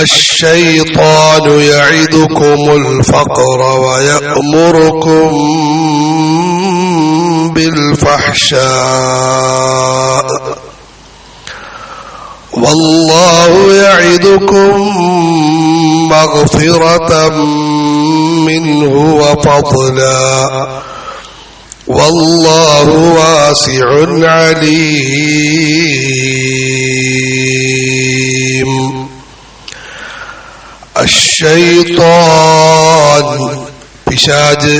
الشيطان يعدكم الفقر ويأمركم بالفحشاء والله يعدكم مغفرة منه وفضلا والله واسع عليم. الشيطان പിശാച്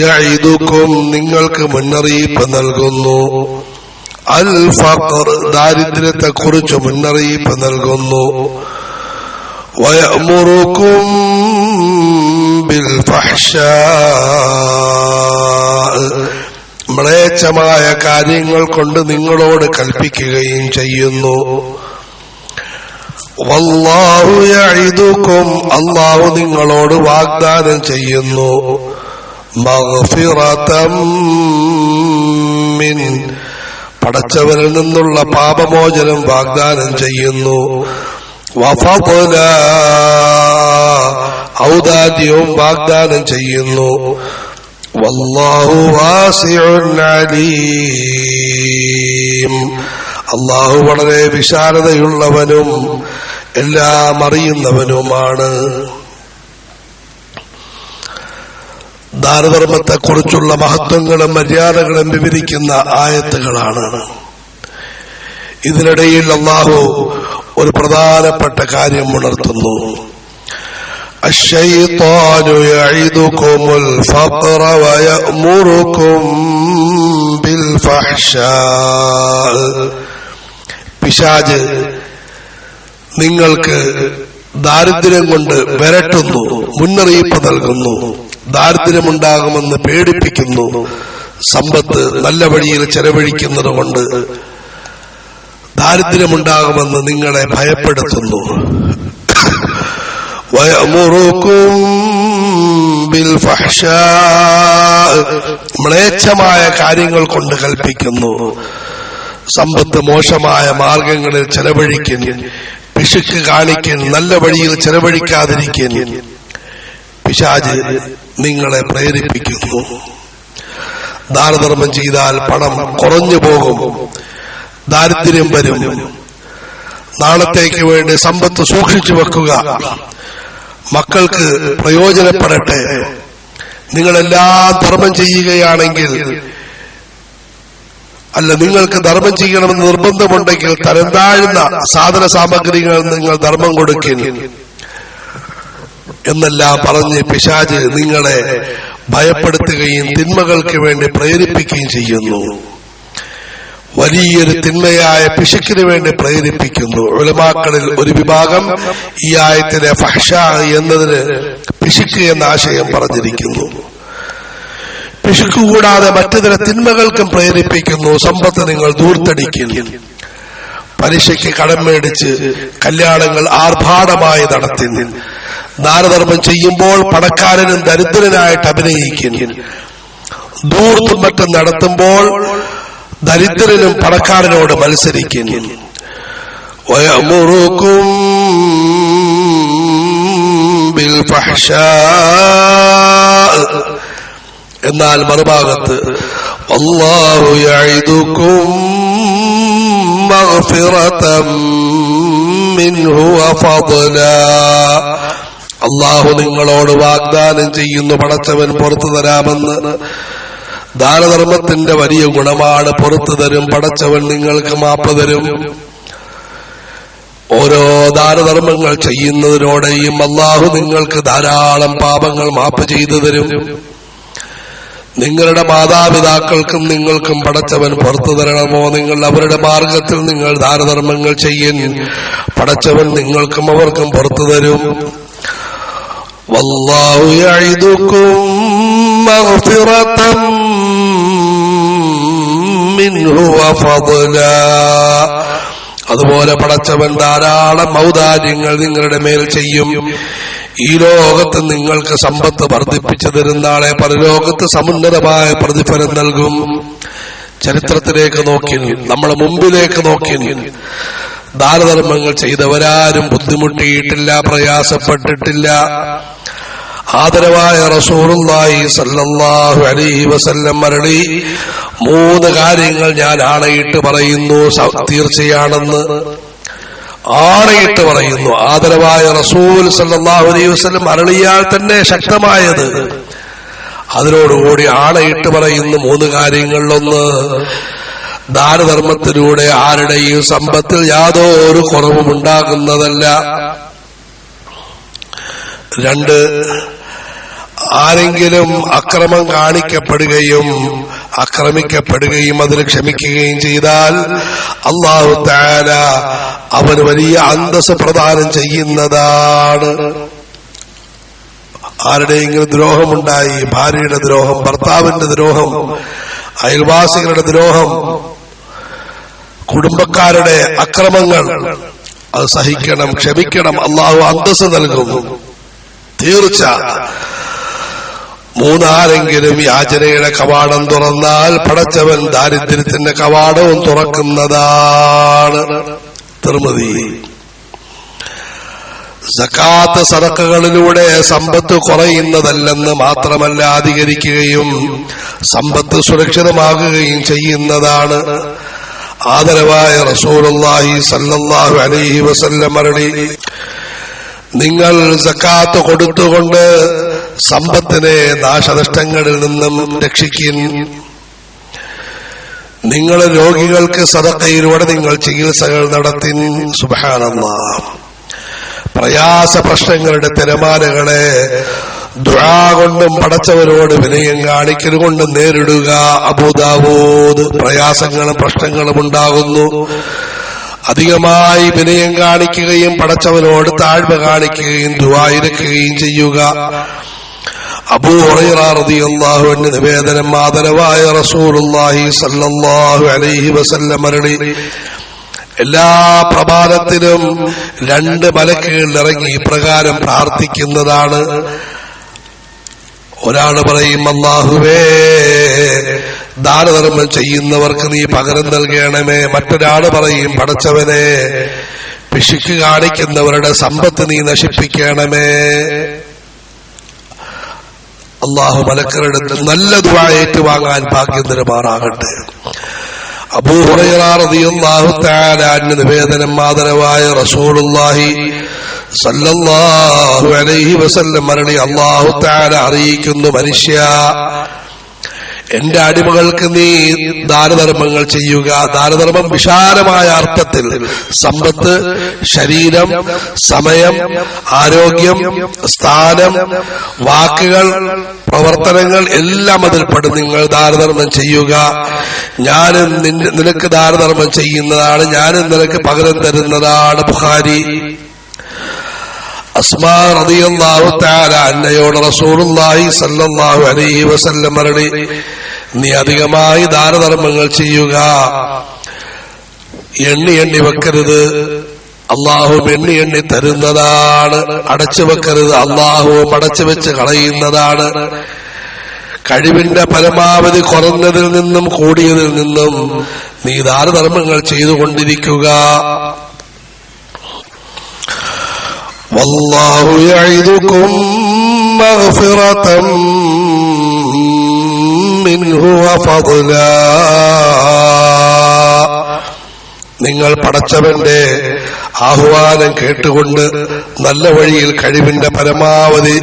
യഈദുക്കും നിങ്ങൾക്ക് മുന്നറിയിപ്പ് നൽകുന്നു, അൽ ഫഖർ ദാരിദ്ര്യത്തെ കുറിച്ച് മുന്നറിയിപ്പ് നൽകുന്നു, വയഅ്മുറുക്കും ബിൽ ഫഹ്ശാ മ്ലേച്ഛമായ കാര്യങ്ങൾ കൊണ്ട് നിങ്ങളോട് കൽപ്പിക്കുകയും ചെയ്യുന്നു. വല്ലാഹു യഈദുക്കും അല്ലാഹു നിങ്ങളോട് വാഗ്ദാനം ചെയ്യുന്നു, മഗ്ഫിറതം മിൻ പടച്ചവനിൽ നിന്നുള്ള പാപമോചനം വാഗ്ദാനം ചെയ്യുന്നു, വഫദ്ല ഔദാര്യവും വാഗ്ദാനം ചെയ്യുന്നു, വല്ലാഹു വാസിഉൻ അലീം അല്ലാഹു വളരെ വിശാലതയുള്ളവനും എല്ലാം അറിയുന്നവനുമാണ്. ദാനധർമ്മത്തെ കുറിച്ചുള്ള മഹത്വങ്ങളും മര്യാദകളും വിവരിക്കുന്ന ആയത്തുകളാണ്. ഇതിനിടയിൽ അല്ലാഹു ഒരു പ്രധാനപ്പെട്ട കാര്യം ഉണർത്തുന്നു. അശ്ശൈത്വാനു യഈദുകുമുൽ ഫഖറ വയഅ്മുറുകും ബിൽ ഫഹ്ശാ പിശാച് നിങ്ങൾക്ക് ദാരിദ്ര്യം കൊണ്ട് വിരട്ടുന്നു, മുന്നറിയിപ്പ് നൽകുന്നു, ദാരിദ്ര്യമുണ്ടാകുമെന്ന് പേടിപ്പിക്കുന്നു, സമ്പത്ത് നല്ല വഴിയിൽ ചെലവഴിക്കുന്നത് കൊണ്ട് ദാരിദ്ര്യമുണ്ടാകുമെന്ന് നിങ്ങളെ ഭയപ്പെടുത്തുന്നു. വയഅ്മുറുകും ബിൽ ഫഹ്ശാ മ്ലേച്ഛമായ കാര്യങ്ങൾ കൊണ്ട് കൽപ്പിക്കുന്നു, സമ്പത്ത് മോശമായ മാർഗങ്ങളിൽ ചെലവഴിക്കൻ, പിശുക്ക് കാണിക്കൻ, നല്ല വഴിയിൽ ചെലവഴിക്കാതിരിക്കൻ പിശാച് നിങ്ങളെ പ്രേരിപ്പിക്കുന്നു. ദാനധർമ്മം ചെയ്താൽ പണം കുറഞ്ഞു പോകും, ദാരിദ്ര്യം വരും, നാളത്തേക്ക് വേണ്ടി സമ്പത്ത് സൂക്ഷിച്ചു വെക്കുക, മക്കൾക്ക് പ്രയോജനപ്പെടട്ടെ. നിങ്ങളെല്ലാം ധർമ്മം ചെയ്യുകയാണെങ്കിൽ, അല്ല നിങ്ങൾക്ക് ധർമ്മം ചെയ്യണമെന്ന് നിർബന്ധമുണ്ടെങ്കിൽ തരം താഴ്ന്ന സാധന സാമഗ്രികൾ നിങ്ങൾ ധർമ്മം കൊടുക്കൻ എന്നെല്ലാം പറഞ്ഞ് പിശാച് നിങ്ങളെ ഭയപ്പെടുത്തുകയും തിന്മകൾക്ക് വേണ്ടി പ്രേരിപ്പിക്കുകയും ചെയ്യുന്നു. വലിയൊരു തിന്മയായ പിശുക്കിന് വേണ്ടി പ്രേരിപ്പിക്കുന്നു. ഉലമാക്കളിൽ ഒരു വിഭാഗം ഈ ആയത്തിലെ ഫഹ്ശാ എന്നതിന് പിശുക്ക് എന്ന ആശയം പറഞ്ഞിരിക്കുന്നു. പിശുക്ക് കൂടാതെ മറ്റു ചില തിന്മകൾക്കും പ്രേരിപ്പിക്കുന്നു. സമ്പത്ത് നിങ്ങൾ ധൂർത്തടിക്കുന്നു, പലിശയ്ക്ക് കടം മേടിച്ച് കല്യാണങ്ങൾ ആർഭാടമായി നടത്തുന്നു, ദാനധർമ്മം ചെയ്യുമ്പോൾ പണക്കാരനും ദരിദ്രനായിട്ട് അഭിനയിക്കുന്നു, ധൂർത്തും മറ്റും നടത്തുമ്പോൾ ദരിദ്രനും പണക്കാരനോട് മത്സരിക്കുന്നു. വയഅ്മുറുകും ബിൽ ഫഹ്ശാ എന്നാൽ മറുഭാഗത്ത് അല്ലാഹു യഈദുകും മഗ്ഫിറതം മിൻഹു വഫദ്ലാ അല്ലാഹു നിങ്ങളോട് വാഗ്ദാനം ചെയ്യുന്നു, പടച്ചവൻ പുറത്തു തരാമെന്ന്. ദാനധർമ്മത്തിന്റെ വലിയ ഗുണമാണ്, പുറത്തു തരും, പടച്ചവൻ നിങ്ങൾക്ക് മാപ്പ് തരും. ഓരോ ദാനധർമ്മങ്ങൾ ചെയ്യുന്നതിനോടെയും അല്ലാഹു നിങ്ങൾക്ക് ധാരാളം പാപങ്ങൾ മാപ്പ് ചെയ്തു തരും. നിങ്ങളുടെ മാതാപിതാക്കൾക്കും നിങ്ങൾക്കും പടച്ചവൻ പുറത്തു തരണമോ, നിങ്ങൾ അവരുടെ മാർഗത്തിൽ നിങ്ങൾ ദാനധർമ്മങ്ങൾ ചെയ്യൻ, പടച്ചവൻ നിങ്ങൾക്കും അവർക്കും പുറത്തു തരും. വല്ലാഹു യഈദുകും മഗ്ഫിറതം മിൻഹു വഫദ്ലാ അതുപോലെ പടച്ചവൻ ധാരാളം ഔദാര്യങ്ങൾ നിങ്ങളുടെ മേൽ ചെയ്യും. ഈ ലോകത്ത് നിങ്ങൾക്ക് സമ്പത്ത് വർദ്ധിപ്പിച്ചു തരുന്നാളെ പരലോകത്ത് സമുന്നതമായ പ്രതിഫലം നൽകും. ചരിത്രത്തിലേക്ക് നോക്കി, നമ്മുടെ മുമ്പിലേക്ക് നോക്കി, ദാനധർമ്മങ്ങൾ ചെയ്തവരാരും ബുദ്ധിമുട്ടിയിട്ടില്ല, പ്രയാസപ്പെട്ടിട്ടില്ല. ആദരവായ റസൂലുള്ളാഹി സ്വല്ലല്ലാഹു അലൈഹി വസല്ലം അരുളി, 3 കാര്യങ്ങൾ ഞാൻ ആണയിട്ട് പറയുന്നു തീർച്ചയാണെന്ന്. ആണയിട്ട് പറയുന്നു. ആദരവായ റസൂൽ സ്വല്ലല്ലാഹു അലൈഹി വസല്ലം അരുളിയാൽ തന്നെ ശക്തമായത്. അതിനോടുകൂടി ആണയിട്ട് പറയുന്നു 3 കാര്യങ്ങളിലൊന്ന്, ദാനധർമ്മത്തിലൂടെ ആരുടെയും സമ്പത്തിൽ യാതൊരു കുറവും ഉണ്ടാകുന്നതല്ല. 2, ആരെങ്കിലും അക്രമം കാണിക്കപ്പെടുകയും ആക്രമിക്കപ്പെടുകയും അതിന് ക്ഷമിക്കുകയും ചെയ്താൽ അല്ലാഹു തആല അവന് വലിയ അന്തസ്സ് പ്രദാനം ചെയ്യുന്നതാണ്. ആരുടെയെങ്കിലും ദ്രോഹമുണ്ടായി, ഭാര്യയുടെ ദ്രോഹം, ഭർത്താവിന്റെ ദ്രോഹം, അയൽവാസികളുടെ ദ്രോഹം, കുടുംബക്കാരുടെ അക്രമങ്ങൾ, അത് സഹിക്കണം, ക്ഷമിക്കണം. അല്ലാഹു അന്തസ്സ് നൽകുന്നു. തീർച്ച. 3, ആരെങ്കിലും യാചനയുടെ കവാടം തുറന്നാൽ പടച്ചവൻ ദാരിദ്ര്യത്തിന്റെ കവാടവും തുറക്കുന്നതാണ്. തിർമിദി. സകാത്ത് സദഖകളിലൂടെ സമ്പത്ത് കുറയുന്നതല്ലെന്ന് മാത്രമല്ല, അധികരിക്കുകയും സമ്പത്ത് സുരക്ഷിതമാകുകയും ചെയ്യുന്നതാണ്. ആദരവായ റസൂലുള്ളാഹി സ്വല്ലല്ലാഹു അലൈഹി വസല്ലം അരുളി, നിങ്ങൾ സകാത്ത് കൊടുത്തുകൊണ്ട് സമ്പത്തിനെ നാശനഷ്ടങ്ങളിൽ നിന്നും രക്ഷിക്കിൻ. നിങ്ങൾ രോഗികൾക്ക് സദഖയിലൂടെ നിങ്ങൾ ചികിത്സകൾ നടത്തിൻ. സുബ്ഹാനല്ലാഹ്. പ്രയാസ പ്രശ്നങ്ങളുടെ തിരമാലകളെ ദുആ കൊണ്ടും പടച്ചവരോട് വിനയം കാണിക്കൽ കൊണ്ടും നേരിടുക. അബൂദാവൂദ്. പ്രയാസങ്ങളും പ്രശ്നങ്ങളും ഉണ്ടാകുന്നു, അധികമായി വിനയം കാണിക്കുകയും പടച്ചവനോട് താഴ്മ കാണിക്കുകയും ദുആയിരക്കുകയും ചെയ്യുക. അബൂ ഹുറൈറ റളിയല്ലാഹു അൻഹു നിവേദനം, ആദരവായ റസൂലുള്ളാഹി സ്വല്ലല്ലാഹു അലൈഹി വസല്ലം അരുളി, എല്ലാ പ്രഭാതത്തിലും 2 മലക്കുകൾ ഇറങ്ങി ഇപ്രകാരം പ്രാർത്ഥിക്കുന്നതാണ്. ഒരാൾ പറയും, അല്ലാഹുവേ, ദാനധർമ്മം ചെയ്യുന്നവർക്ക് നീ പകരം നൽകണമേ. മറ്റൊരാൾ പറയും, പടച്ചവനെ, പിശുക്ക് കാണിക്കുന്നവരുടെ സമ്പത്ത് നീ നശിപ്പിക്കണമേ. അല്ലാഹു മലക്കുകളുടെ നല്ല ദുആ ഏറ്റുവാങ്ങാൻ ഭാഗ്യം തരുമാറാകട്ടെ. അബൂ ഹുറൈറ റളിയല്ലാഹു തആല അൻഹു നിവേദനം, ആദരവായ റസൂലുള്ളാഹി സല്ലല്ലാഹു അലൈഹി വസല്ലം അരുളി, അല്ലാഹു തആല അറിയിക്കുന്നു, മനുഷ്യ, എന്റെ അടിമകൾക്ക് നീ ദാനധർമ്മങ്ങൾ ചെയ്യുക. ദാനധർമ്മം വിശാലമായ അർത്ഥത്തിൽ സമ്പത്ത്, ശരീരം, സമയം, ആരോഗ്യം, സ്ഥാനം, വാക്കുകൾ, പ്രവർത്തനങ്ങൾ എല്ലാം അതിൽപ്പെടും. നിങ്ങൾ ദാനധർമ്മം ചെയ്യുക. ഞാനും നിനക്ക് ദാനധർമ്മം ചെയ്യുന്നതാണ്, ഞാനും നിനക്ക് പകരം തരുന്നതാണ്. ബുഖാരി. അസ്മാ റളിയല്ലാഹു തആല അന്നയോട് റസൂലുള്ളാഹി സ്വല്ലല്ലാഹു അലൈഹി വസല്ലം അരുളി, നീ അധികമായി ദാനധർമ്മങ്ങൾ ചെയ്യുക. എണ്ണി എണ്ണി വെക്കരുത്, അള്ളാഹു എണ്ണി എണ്ണി തരുന്നതാണ്. അടച്ചു വെക്കരുത്, അള്ളാഹു അടച്ചു വെച്ച് കളയുന്നതാണ്. കഴിവിന്റെ പരമാവധി കുറഞ്ഞതിൽ നിന്നും കൂടിയതിൽ നിന്നും നീ ദാനധർമ്മങ്ങൾ ചെയ്തുകൊണ്ടിരിക്കുക. വല്ലാഹു യഇദുകും മഗ്ഫിറതൻ മിൻഹു വഫദ്ലാ. നിങ്ങൾ പടച്ചവന്റെ ആഹ്വാനം കേട്ടുകൊണ്ട് നല്ല വഴിയിൽ കഴിവിന്റെ പരമാവധി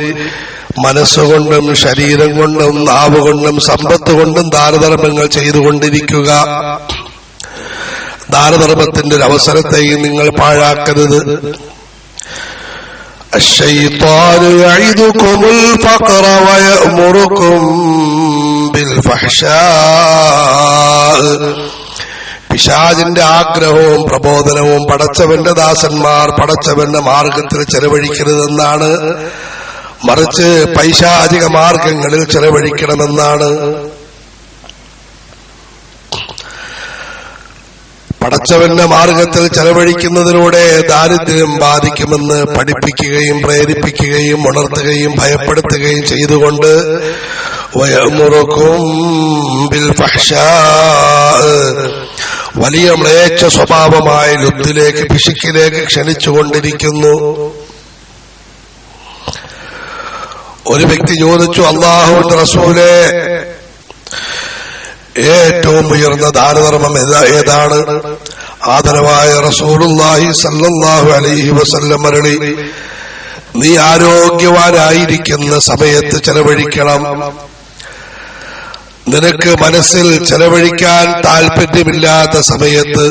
മനസ്സുകൊണ്ടും ശരീരം കൊണ്ടും നാവ് കൊണ്ടും സമ്പത്ത് കൊണ്ടും ദാനധർമ്മങ്ങൾ ചെയ്തുകൊണ്ടിരിക്കുക. ദാനധർമ്മത്തിന്റെ ഒരു അവസരത്തെയും നിങ്ങൾ പാഴാക്കരുത്. الشيطان يعدكم الفقر ويأمركم بالفحشاء. പിശാചിന്റെ ആഗ്രഹവും പ്രബോധനവും പടച്ചവന്റെ ദാസന്മാർ പടച്ചവന്റെ മാർഗത്തിൽ ചെലവഴിക്കരുതെന്നാണ്, മറിച്ച് പൈശാചിക മാർഗങ്ങളിൽ ചെലവഴിക്കണമെന്നാണ്. പടച്ചവന്റെ മാർഗത്തിൽ ചെലവഴിക്കുന്നതിലൂടെ ദാരിദ്ര്യം ബാധിക്കുമെന്ന് പഠിപ്പിക്കുകയും പ്രേരിപ്പിക്കുകയും ഉണർത്തുകയും ഭയപ്പെടുത്തുകയും ചെയ്തുകൊണ്ട് വയഅ്മുറുകും ബിൽ ഫഹ്ശാ, വലിയ മ്ലേച്ഛ സ്വഭാവമായ ലുദ്ധിലേക്ക്, പിശുക്കിലേക്ക് ക്ഷണിച്ചുകൊണ്ടിരിക്കുന്നു. ഒരു വ്യക്തി ചോദിച്ചു, അല്ലാഹുവിന്റെ റസൂലേ, ഏറ്റവും ഉയർന്ന ദാനധർമ്മം ഏതാണ്? ആദരവായ റസൂലുള്ളാഹി സല്ലല്ലാഹു അലൈഹി വസല്ലം അരുളി, നീ ആരോഗ്യവാനായിരിക്കുന്ന സമയത്ത് ചെലവഴിക്കണം. നിനക്ക് മനസ്സിൽ ചെലവഴിക്കാൻ താല്പര്യമില്ലാത്ത സമയത്ത്,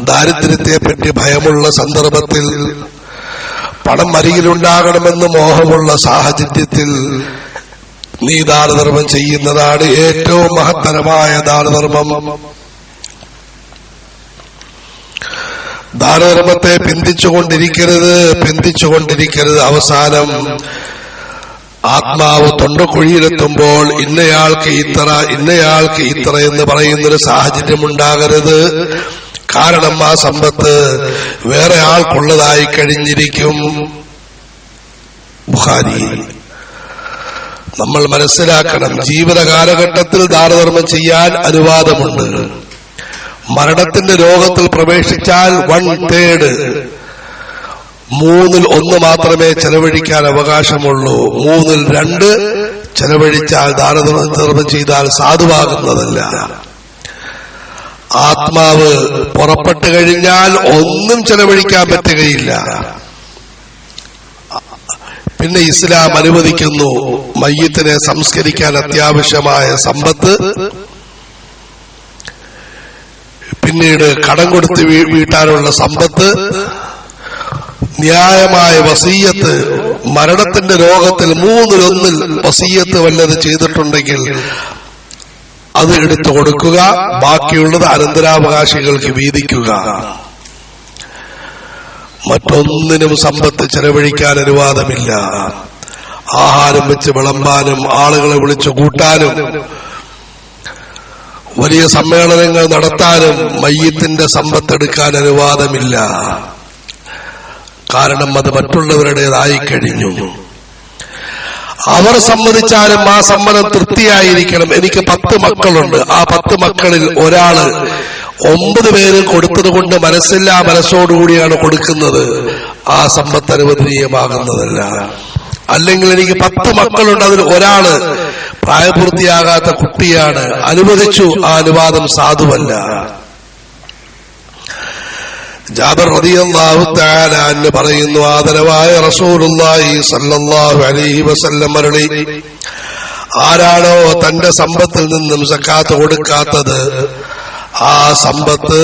ദാരിദ്ര്യത്തെ പറ്റി ഭയമുള്ള സന്ദർഭത്തിൽ, പണം അരികിലുണ്ടാകണമെന്ന് മോഹമുള്ള സാഹചര്യത്തിൽ നീ ദാനധർമ്മം ചെയ്യുന്നതാണ് ഏറ്റവും മഹത്തരമായ ദാനധർമ്മം. ദാനധർമ്മത്തെ പിന്തിച്ചുകൊണ്ടിരിക്കരുത്. അവസാനം ആത്മാവ് തൊണ്ടക്കുഴിയിലെത്തുമ്പോൾ ഇന്നയാൾക്ക് ഇത്ര എന്ന് പറയുന്നൊരു സാഹചര്യം ഉണ്ടാകരുത്. കാരണം ആ സമ്പത്ത് വേറെ ആൾക്കുള്ളതായി കഴിഞ്ഞിരിക്കും. ബുഖാരി. നമ്മൾ മനസ്സിലാക്കണം, ജീവിത കാലഘട്ടത്തിൽ ദാനധർമ്മം ചെയ്യാൻ അനുവാദമുണ്ട്. മരണത്തിന്റെ രോഗത്തിൽ പ്രവേശിച്ചാൽ 1/3, 1/3 മാത്രമേ ചെലവഴിക്കാൻ അവകാശമുള്ളൂ. 2/3 ചെലവഴിച്ചാൽ ദാനധർമ്മം ചെയ്താൽ സാധുവാകുന്നതല്ല. ആത്മാവ് പുറപ്പെട്ടു കഴിഞ്ഞാൽ ഒന്നും ചെലവഴിക്കാൻ പറ്റുകയില്ല. പിന്നെ ഇസ്ലാം അനുവദിക്കുന്നു മയ്യിത്തിനെ സംസ്കരിക്കാൻ അത്യാവശ്യമായ സമ്പത്ത്, പിന്നീട് കടം കൊടുത്ത് വീട്ടാനുള്ള സമ്പത്ത്, ന്യായമായ വസീയത്ത്. മരണത്തിന്റെ രോഗത്തിൽ 3/1 വസീയത്ത് വല്ലത് ചെയ്തിട്ടുണ്ടെങ്കിൽ അത് എടുത്തു കൊടുക്കുക, ബാക്കിയുള്ളത് അനന്തരാവകാശികൾക്ക് വീതിക്കുക. മറ്റൊന്നിനും സമ്പത്ത് ചെലവഴിക്കാൻ അനുവാദമില്ല. ആഹാരം വെച്ച് വിളമ്പാനും ആളുകളെ വിളിച്ചു കൂട്ടാനും വലിയ സമ്മേളനങ്ങൾ നടത്താനും മയ്യിത്തിന്റെ സമ്പത്തെടുക്കാൻ അനുവാദമില്ല. കാരണം അത് മറ്റുള്ളവരുടേതായി കഴിഞ്ഞു. അവർ സമ്മതിച്ചാലും ആ സമ്മതം തൃപ്തിയായിരിക്കണം. എനിക്ക് 10 മക്കളുണ്ട്. ആ 10 മക്കളിൽ ഒരാള് 9 പേര് കൊടുത്തത് കൊണ്ട് മനസ്സോടുകൂടിയാണ് കൊടുക്കുന്നത്. ആ സമ്പത്ത് അനുവദനീയമാകുന്നതല്ല. അല്ലെങ്കിൽ എനിക്ക് 10 മക്കളുണ്ട്, അതിൽ ഒരാള് പ്രായപൂർത്തിയാകാത്ത കുട്ടിയാണ്, അനുവദിച്ചു, ആ അനുവാദം സാധുവല്ല. ജാബിർ റളിയല്ലാഹു തആല അൻഹു പറയുന്നു, ആദരവായ റസൂലുള്ളാഹി സ്വല്ലല്ലാഹു അലൈഹി വസല്ലം അരുളി, ആരാണോ തന്റെ സമ്പത്തിൽ നിന്നും സക്കാത്ത് കൊടുക്കാത്തത്, ആ സമ്പത്ത്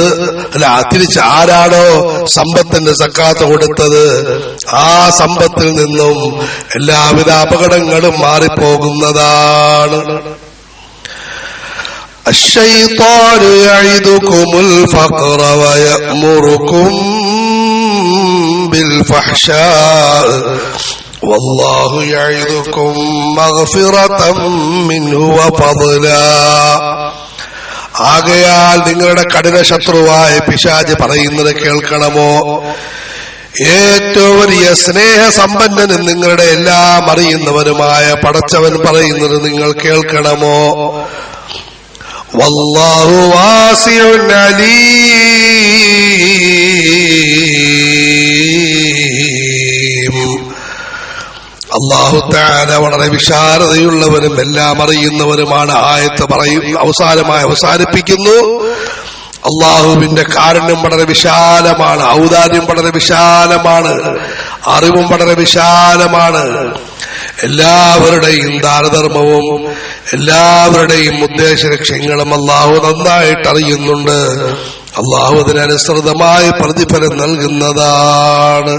തിരിച്ച് ആരാണോ സമ്പത്തിന്റെ സക്കാത്ത് കൊടുത്തത്, ആ സമ്പത്തിൽ നിന്നും എല്ലാവിധ അപകടങ്ങളും മാറിപ്പോകുന്നതാണ്. الشيطان يعدكم الفقر ويأمركم بالفحشاء والله يعدكم مغفرة منه وفضلا. ആകയാൽ നിങ്ങളുടെ കഠിന ശത്രുവായ പിശാച് പറയുന്നത് കേൾക്കണമോ? ഏറ്റവും വലിയ സ്നേഹസമ്പന്നനും നിങ്ങളുടെ എല്ലാം അറിയുന്നവനുമായ പടച്ചവൻ പറയുന്നത് നിങ്ങൾ കേൾക്കണമോ? വല്ലാഹു വാസിഉൻ അലീം. അല്ലാഹു തആല വളരെ വിശാലതയുള്ളവനും എല്ലാം അറിയുന്നവനുമാണ്. ആയത്ത് അവസാനിപ്പിക്കുന്നു. അള്ളാഹുവിന്റെ കാരുണ്യം വളരെ വിശാലമാണ്, ഔദാര്യം വളരെ വിശാലമാണ്, അറിവും വളരെ വിശാലമാണ്. എല്ലാവരുടെയും ദാനധർമ്മവും എല്ലാവരുടെയും ഉദ്ദേശ ലക്ഷ്യങ്ങളും അള്ളാഹു നന്നായിട്ട് അറിയുന്നുണ്ട്. അള്ളാഹു അതിനനുസൃതമായ പ്രതിഫലം നൽകുന്നതാണ്.